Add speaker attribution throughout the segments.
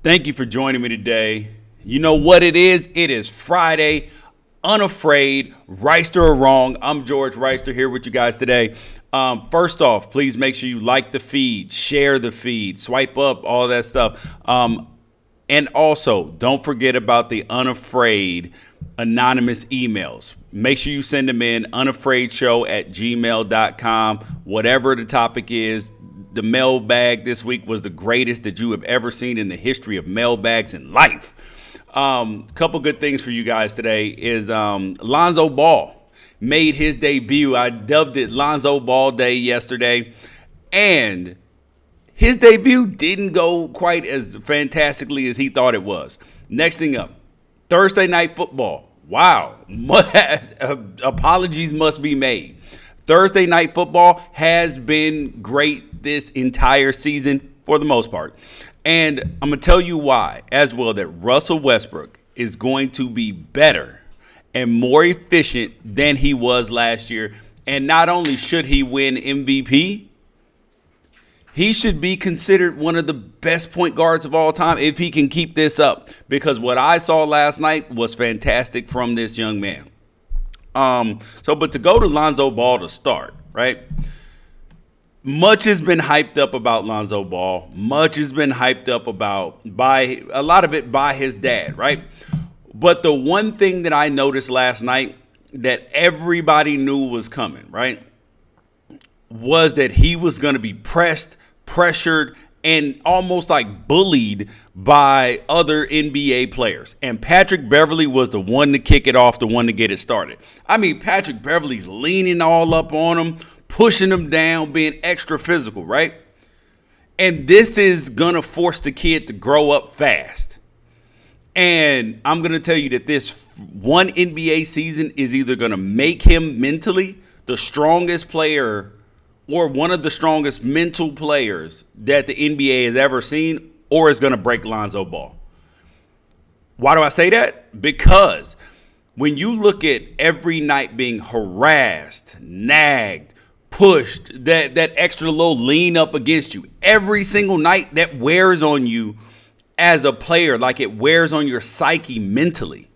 Speaker 1: Thank you for joining me today. You know what it is? It is Friday. Unafraid, Reister or wrong. I'm George Reister here with you guys today. First off, please make sure you like the feed, share the feed, swipe up, all that stuff. And also, don't forget about the Unafraid anonymous emails. Make sure you send them in, unafraidshow@gmail.com. Whatever the topic is, the mailbag this week was the greatest that you have ever seen in the history of mailbags in life. Couple good things for you guys today is Lonzo Ball made his debut. I dubbed it Lonzo Ball Day yesterday, and his debut didn't go quite as fantastically as he thought it was. Next thing up, Thursday Night Football. Wow. Apologies must be made. Thursday Night Football has been great this entire season for the most part. And I'm going to tell you why as well, that Russell Westbrook is going to be better and more efficient than he was last year. And not only should he win MVP, he should be considered one of the best point guards of all time if he can keep this up. Because what I saw last night was fantastic from this young man. But to go to Lonzo Ball to start, right? Much has been hyped up about Lonzo Ball. Much has been hyped up about by a lot of it by his dad, right? But the one thing that I noticed last night that everybody knew was coming, right, was that he was going to be pressed, pressured, and almost like bullied by other NBA players. And Patrick Beverley was the one to kick it off, the one to get it started. I mean, Patrick Beverley's leaning all up on him, pushing him down, being extra physical, right? And this is going to force the kid to grow up fast. And I'm going to tell you that this one NBA season is either going to make him mentally the strongest player or one of the strongest mental players that the NBA has ever seen, or is going to break Lonzo Ball. Why do I say that? Because when you look at every night being harassed, nagged, pushed, that extra little lean up against you, every single night, that wears on you as a player, like it wears on your psyche mentally.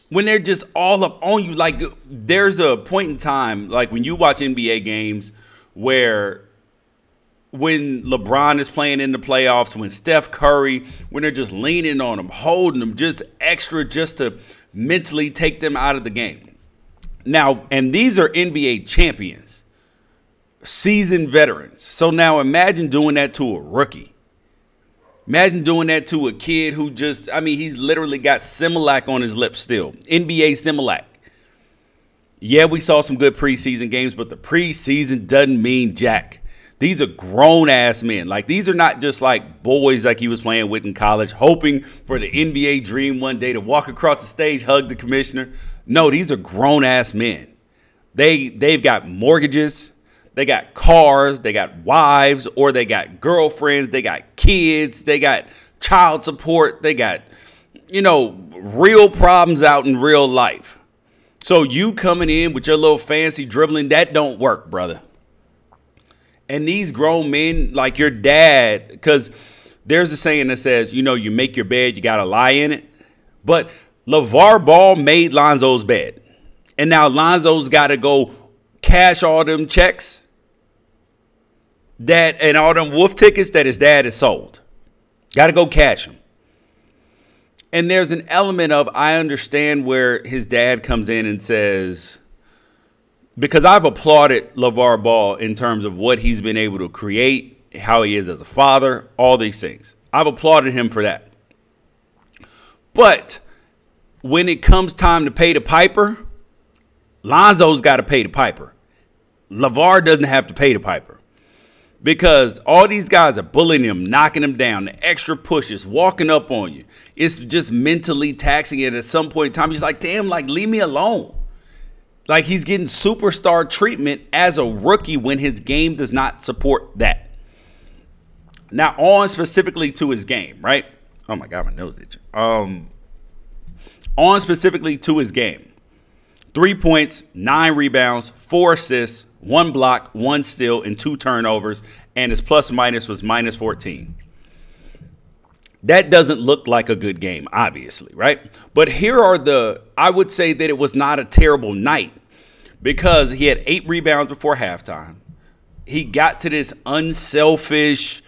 Speaker 1: When they're just all up on you, like there's a point in time, like when you watch NBA games where when LeBron is playing in the playoffs, when Steph Curry, when they're just leaning on them, holding them just extra just to mentally take them out of the game. Now, and these are NBA champions, seasoned veterans. So now imagine doing that to a rookie. Imagine doing that to a kid who just, I mean, he's literally got Similac on his lips still. NBA Similac. Yeah, we saw some good preseason games, but the preseason doesn't mean jack. These are grown-ass men. Like, these are not just like boys like he was playing with in college, hoping for the NBA dream one day to walk across the stage, hug the commissioner. No, these are grown-ass men. They've got mortgages. They got cars, they got wives, or they got girlfriends, they got kids, they got child support, they got, you know, real problems out in real life. So you coming in with your little fancy dribbling, that don't work, brother. And these grown men, like your dad, because there's a saying that says, you know, you make your bed, you got to lie in it. But LeVar Ball made Lonzo's bed. And now Lonzo's got to go cash all them checks and all them wolf tickets that his dad has sold. Got to go cash them. And there's an element of, I understand where his dad comes in and says, because I've applauded LeVar Ball in terms of what he's been able to create, how he is as a father, all these things. I've applauded him for that. But when it comes time to pay the piper, Lonzo's got to pay the piper. LeVar doesn't have to pay the piper. Because all these guys are bullying him, knocking him down, the extra pushes, walking up on you. It's just mentally taxing. And at some point in time, he's like, damn, like, leave me alone. Like, he's getting superstar treatment as a rookie when his game does not support that. Now, on specifically to his game, right? Oh, my God, my nose itching. On specifically to his game. 3 points, 9 rebounds, 4 assists, 1 block, 1 steal, and 2 turnovers, and his plus minus was -14. That doesn't look like a good game, obviously, right? But here are I would say that it was not a terrible night because he had 8 rebounds before halftime. He got to this unselfish,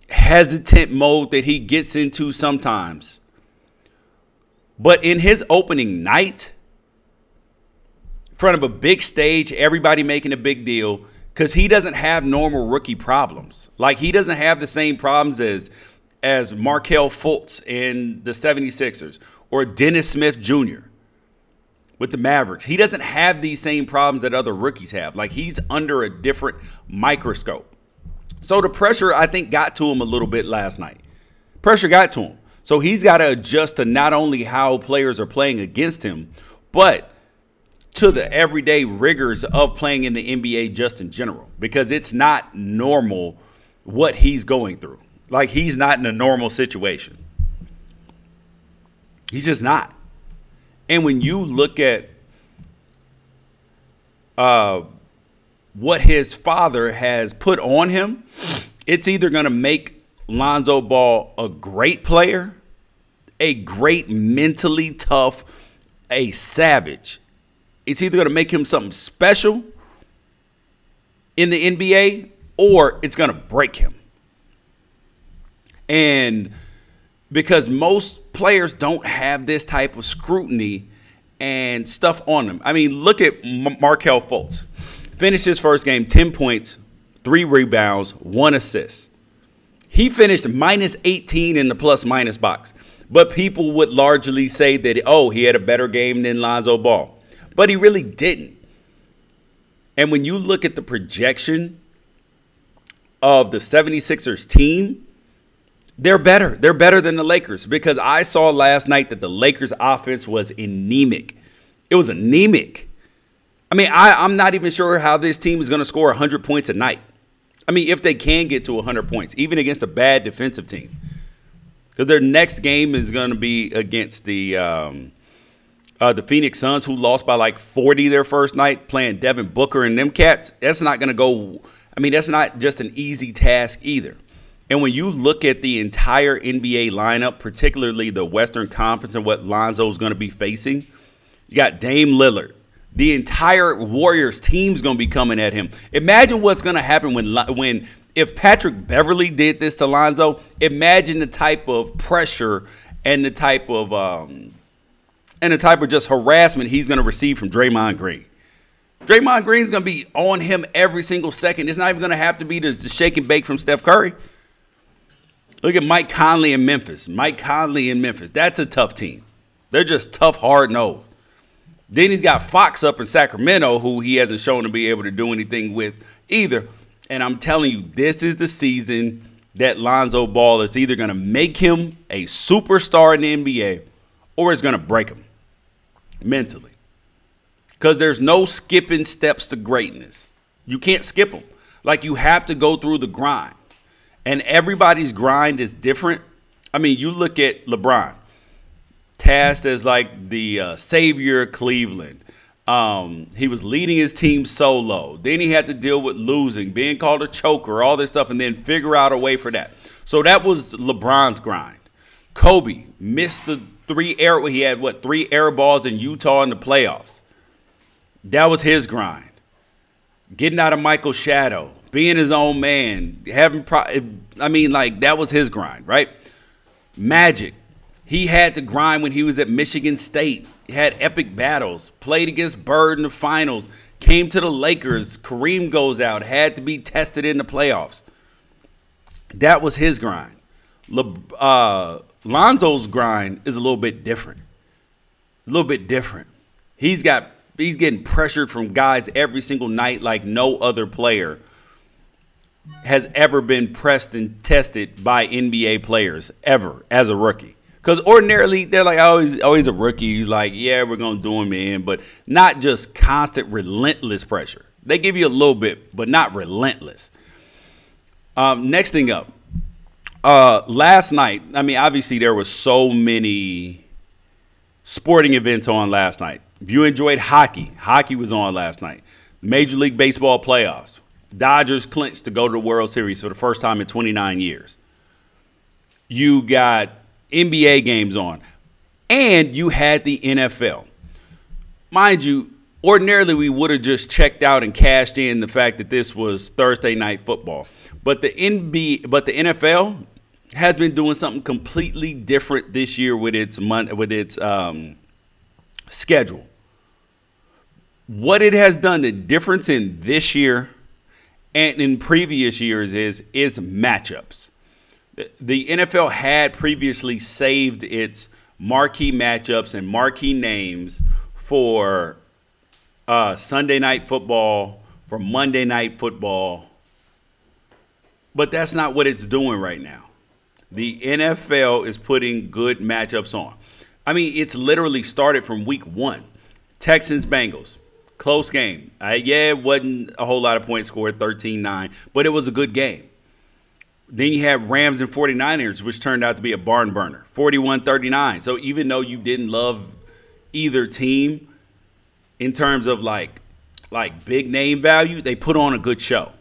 Speaker 1: hesitant mode that he gets into sometimes. But in his opening night, in front of a big stage, everybody making a big deal, because he doesn't have normal rookie problems. Like, he doesn't have the same problems as Markelle Fultz in the 76ers or Dennis Smith Jr. with the Mavericks. He doesn't have these same problems that other rookies have. Like, he's under a different microscope. So the pressure, I think, got to him a little bit last night. Pressure got to him. So he's got to adjust to not only how players are playing against him, but to the everyday rigors of playing in the NBA just in general, because it's not normal what he's going through. Like, he's not in a normal situation. He's just not. And when you look at what his father has put on him, it's either going to make Lonzo Ball a great player, a great mentally tough, a savage. It's either going to make him something special in the NBA, or it's going to break him. And because most players don't have this type of scrutiny and stuff on them. I mean, look at Markelle Fultz. Finished his first game, 10 points, 3 rebounds, 1 assist. He finished minus 18 in the plus-minus box. But people would largely say that, oh, he had a better game than Lonzo Ball. But he really didn't. And when you look at the projection of the 76ers team, they're better. They're better than the Lakers, because I saw last night that the Lakers offense was anemic. It was anemic. I mean, I'm not even sure how this team is going to score 100 points a night. I mean, if they can get to 100 points, even against a bad defensive team. Because their next game is going to be against the Phoenix Suns, who lost by like 40 their first night, playing Devin Booker and them cats. That's not going to go. I mean, that's not just an easy task either. And when you look at the entire NBA lineup, particularly the Western Conference and what Lonzo's going to be facing, you got Dame Lillard. The entire Warriors team's going to be coming at him. Imagine what's going to happen if Patrick Beverley did this to Lonzo. Imagine the type of pressure and the type of just harassment he's going to receive from Draymond Green. Draymond Green's going to be on him every single second. It's not even going to have to be the shake and bake from Steph Curry. Look at Mike Conley in Memphis. That's a tough team. They're just tough, hard-nosed. Then he's got Fox up in Sacramento, who he hasn't shown to be able to do anything with either. And I'm telling you, this is the season that Lonzo Ball is either going to make him a superstar in the NBA, or it's going to break him mentally. Because there's no skipping steps to greatness. You can't skip them. Like, you have to go through the grind. And everybody's grind is different. I mean, you look at LeBron, tasked as like the savior of Cleveland. He was leading his team solo. Then he had to deal with losing, being called a choker, all this stuff, and then figure out a way for that. So that was LeBron's grind. Kobe missed the 3 air balls in Utah in the playoffs. That was his grind. Getting out of Michael's shadow, being his own man, that was his grind, right? Magic. He had to grind when he was at Michigan State. He had epic battles, played against Bird in the finals, came to the Lakers. Kareem goes out, had to be tested in the playoffs. That was his grind. Lonzo's grind is a little bit different. He's getting pressured from guys every single night like no other player has ever been pressed and tested by NBA players ever as a rookie. Because ordinarily, they're like, oh, he's a rookie. He's like, yeah, we're going to do him in. But not just constant, relentless pressure. They give you a little bit, but not relentless. Next thing up. Last night, I mean, obviously, there were so many sporting events on last night. If you enjoyed hockey was on last night. Major League Baseball playoffs. Dodgers clinched to go to the World Series for the first time in 29 years. You got NBA games on. And you had the NFL. Mind you, ordinarily we would have just checked out and cashed in the fact that this was Thursday night football. But the NFL has been doing something completely different this year with its schedule. What it has done, the difference in this year and in previous years is matchups. The NFL had previously saved its marquee matchups and marquee names for Sunday night football, for Monday night football. But that's not what it's doing right now. The NFL is putting good matchups on. I mean, it's literally started from week 1. Texans-Bengals, close game. It wasn't a whole lot of points scored, 13-9, but it was a good game. Then you have Rams and 49ers, which turned out to be a barn burner, 41-39. So even though you didn't love either team in terms of like big name value, they put on a good show.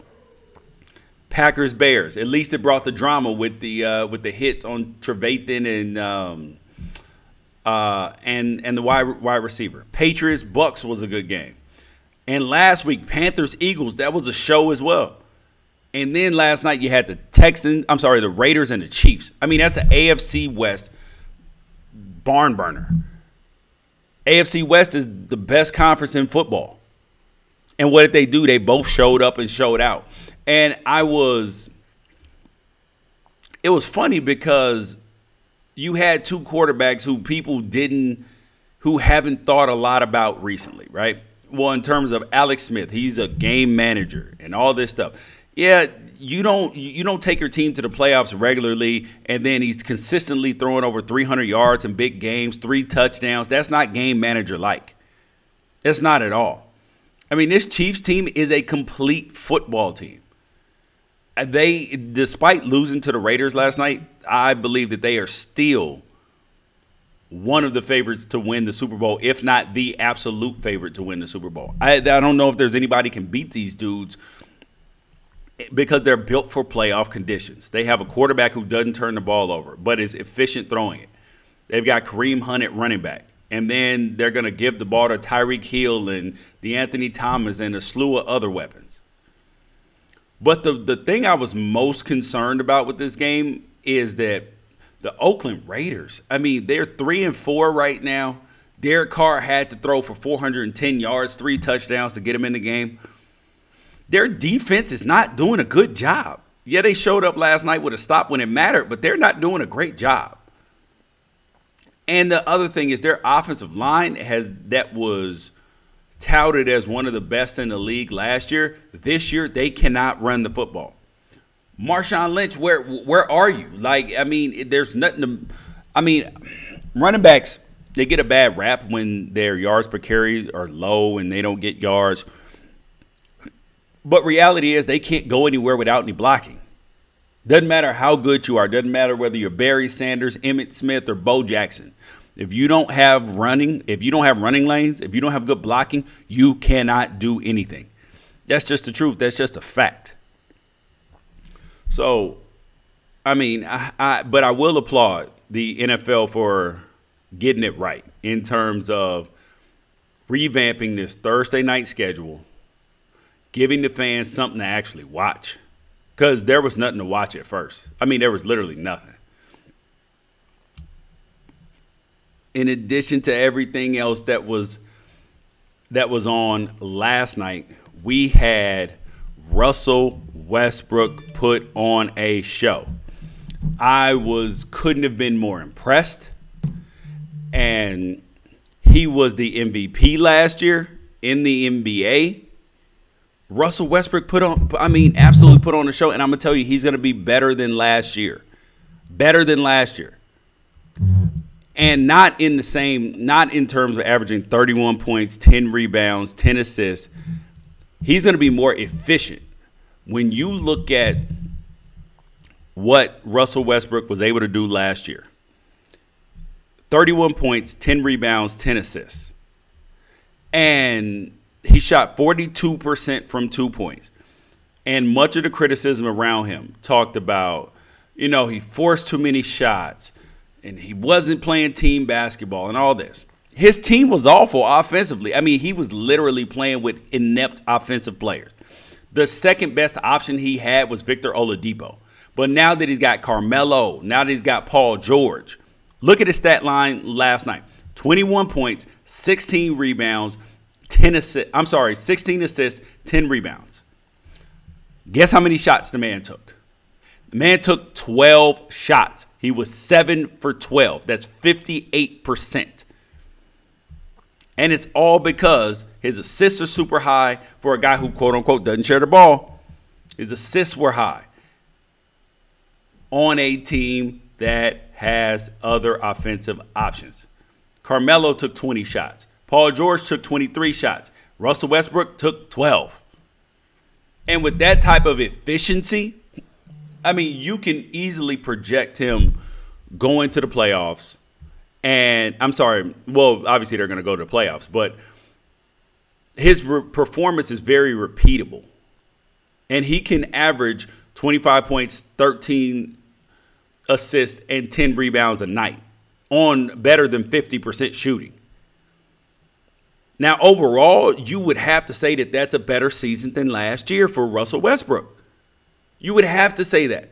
Speaker 1: Packers Bears, at least it brought the drama with the hit on Trevathan and the wide receiver. Patriots Bucks was a good game. And last week Panthers Eagles, that was a show as well. And then last night you had the Raiders and the Chiefs. I mean, that's an AFC West barn burner. AFC West is the best conference in football. And what did they do? They both showed up and showed out. And it was funny because you had two quarterbacks who haven't thought a lot about recently, right? Well, in terms of Alex Smith, he's a game manager and all this stuff. Yeah, you don't take your team to the playoffs regularly, and then he's consistently throwing over 300 yards in big games, 3 touchdowns. That's not game manager like. It's not at all. I mean, this Chiefs team is a complete football team. Despite losing to the Raiders last night, I believe that they are still one of the favorites to win the Super Bowl, if not the absolute favorite to win the Super Bowl. I don't know if there's anybody can beat these dudes because they're built for playoff conditions. They have a quarterback who doesn't turn the ball over, but is efficient throwing it. They've got Kareem Hunt at running back. And then they're going to give the ball to Tyreek Hill and DeAnthony Thomas and a slew of other weapons. But the thing I was most concerned about with this game is that the Oakland Raiders, I mean, they're 3-4 right now. Derek Carr had to throw for 410 yards, 3 touchdowns to get him in the game. Their defense is not doing a good job. Yeah, they showed up last night with a stop when it mattered, but they're not doing a great job. And the other thing is their offensive line that was touted as one of the best in the league last year. This year, they cannot run the football. Marshawn Lynch, where are you? Like, I mean, there's nothing to – I mean, running backs, they get a bad rap when their yards per carry are low and they don't get yards. But reality is they can't go anywhere without any blocking. Doesn't matter how good you are. Doesn't matter whether you're Barry Sanders, Emmitt Smith, or Bo Jackson. If you don't have running lanes, if you don't have good blocking, you cannot do anything. That's just the truth. That's just a fact. So, I mean, but I will applaud the NFL for getting it right in terms of revamping this Thursday night schedule, giving the fans something to actually watch. Because there was nothing to watch at first. I mean, there was literally nothing. In addition to everything else that was on last night, we had Russell Westbrook put on a show. I couldn't have been more impressed. And he was the MVP last year in the NBA. Russell Westbrook absolutely put on a show. And I'm going to tell you, he's going to be better than last year. Better than last year. And not in terms of averaging 31 points, 10 rebounds, 10 assists. He's going to be more efficient. When you look at what Russell Westbrook was able to do last year, 31 points, 10 rebounds, 10 assists. And he shot 42% from 2 points. And much of the criticism around him talked about, he forced too many shots and he wasn't playing team basketball and all this. His team was awful offensively. I mean, he was literally playing with inept offensive players. The second best option he had was Victor Oladipo. But now that he's got Carmelo, now that he's got Paul George, look at his stat line last night. 21 points, 16 rebounds, 16 assists, 10 rebounds. Guess how many shots the man took? The man took 12 shots. He was 7 for 12. That's 58%. And it's all because his assists are super high for a guy who, quote unquote, doesn't share the ball. His assists were high on a team that has other offensive options. Carmelo took 20 shots. Paul George took 23 shots. Russell Westbrook took 12. And with that type of efficiency, I mean, you can easily project him going to the playoffs. And obviously they're going to go to the playoffs, but his performance is very repeatable. And he can average 25 points, 13 assists, and 10 rebounds a night on better than 50% shooting. Now, overall, you would have to say that that's a better season than last year for Russell Westbrook. You would have to say that.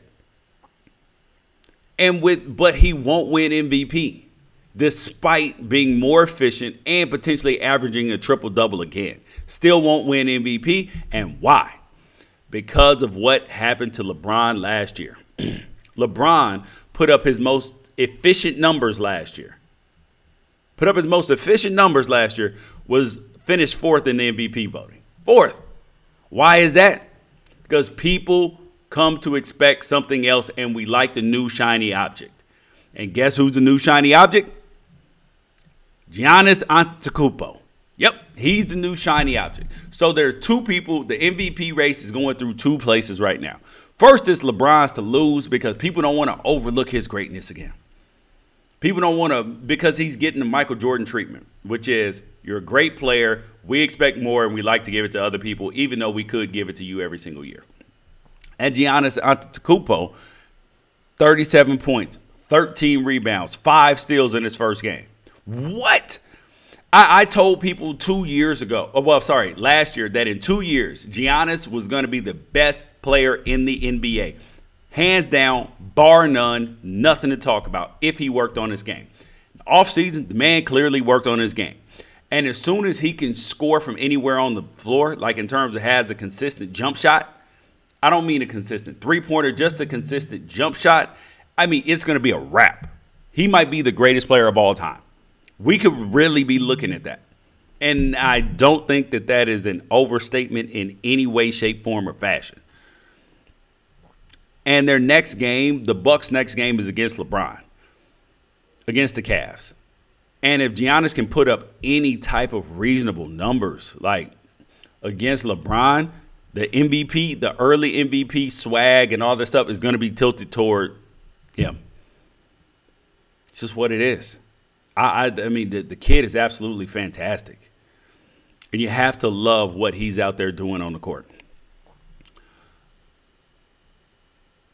Speaker 1: But he won't win MVP. Despite being more efficient and potentially averaging a triple-double again. Still won't win MVP. And why? Because of what happened to LeBron last year. LeBron put up his most efficient numbers last year. Was finished fourth in the MVP voting. Fourth. Why is that? Because people come to expect something else, and we like the new shiny object. And guess who's the new shiny object? Giannis Antetokounmpo. Yep, he's the new shiny object. So there are two people. The MVP race is going through two places right now. First is LeBron's to lose because people don't want to overlook his greatness again. People don't want to, because he's getting the Michael Jordan treatment, which is you're a great player. We expect more, and we like to give it to other people, even though we could give it to you every single year. And Giannis Antetokounmpo, 37 points, 13 rebounds, 5 steals in his first game. What? I told people last year, that in 2 years, Giannis was going to be the best player in the NBA. Hands down, bar none, nothing to talk about if he worked on his game. Off season, the man clearly worked on his game. And as soon as he can score from anywhere on the floor, like in terms of has a consistent jump shot, I don't mean a consistent three-pointer, just a consistent jump shot. I mean, it's going to be a wrap. He might be the greatest player of all time. We could really be looking at that. And I don't think that that is an overstatement in any way, shape, form, or fashion. And their next game, the Bucks' next game is against LeBron, against the Cavs. And if Giannis can put up any type of reasonable numbers, like against LeBron, the MVP, the early MVP swag and all that stuff is going to be tilted toward him. It's just what it is. I mean, the kid is absolutely fantastic. And you have to love what he's out there doing on the court.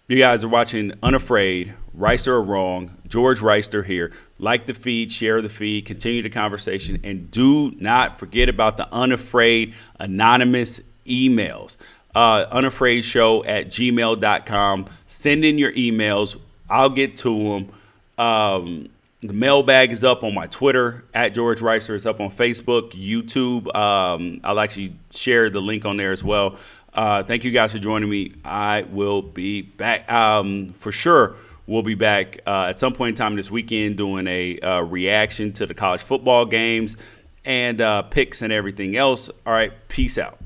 Speaker 1: You guys are watching Unafraid, Reister or Wrong, George Reister here. Like the feed, share the feed, continue the conversation, and do not forget about the Unafraid anonymous emails. Unafraidshow@gmail.com. Send in your emails. I'll get to them. The mailbag is up on my Twitter, @George Reister. It's up on Facebook, YouTube. I'll actually share the link on there as well. Thank you guys for joining me. I will be back. For sure, we'll be back at some point in time this weekend doing a reaction to the college football games and picks and everything else. All right, peace out.